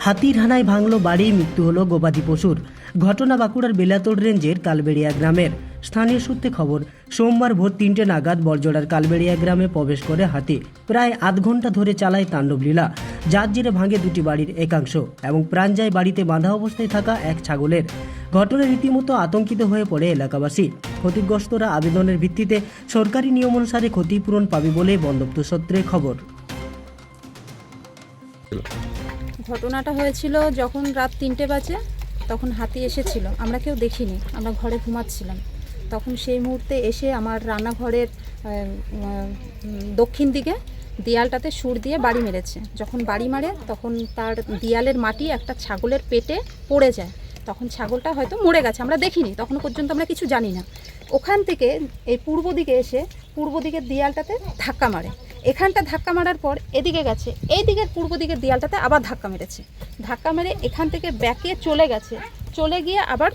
হাতির হানায় ভাঙল বাড়ি, মৃত্যু হলো গবাদি পশুর। ঘটনা বাঁকুড়ার বেলাতোড় রেঞ্জের কালবেড়িয়া গ্রামের। স্থানীয় সূত্রে খবর, সোমবার ভোর 3টে নাগাদ বরজড়ার কালবেড়িয়া গ্রামে প্রবেশ করে হাতি। প্রায় আধ ঘন্টা ধরে চালায় তাণ্ডবলীলা, যার জেরে ভাঙে দুটি বাড়ির একাংশ এবং প্রাণ যায় বাড়িতে বাঁধা অবস্থায় থাকা এক ছাগলের। ঘটনায় রীতিমতো আতঙ্কিত হয়ে পড়ে এলাকাবাসী। ক্ষতিগ্রস্তরা আবেদনের ভিত্তিতে সরকারি নিয়ম অনুসারে ক্ষতিপূরণ পাবে বলে বন দপ্তর সূত্রে খবর। ঘটনাটা হয়েছিল যখন রাত 3টে বাজে, তখন হাতি এসেছিল। আমরা কেউ দেখিনি, আমরা ঘরে ঘুমাচ্ছিলাম। তখন সেই মুহূর্তে এসে আমার রান্নাঘরের দক্ষিণ দিকে দেয়ালটাতে সুর দিয়ে বাড়ি মেরেছে। যখন বাড়ি মারে তখন তার দেয়ালের মাটি একটা ছাগলের পেটে পড়ে যায়। তখন ছাগলটা হয়তো মরে গেছে, আমরা দেখিনি, তখনও পর্যন্ত আমরা কিছু জানি না। ওখান থেকে এই পূর্ব দিকে এসে পূর্ব দিকের দেয়ালটাতে ধাক্কা মারে। এখানটা ধাক্কা মারার পর এদিকে গেছে, এই দিকের পূর্ব দিকের দেয়ালটাতে আবার ধাক্কা মেরেছে। ধাক্কা মেরে এখান থেকে ব্যাকে চলে গেছে, চলে গিয়ে আবার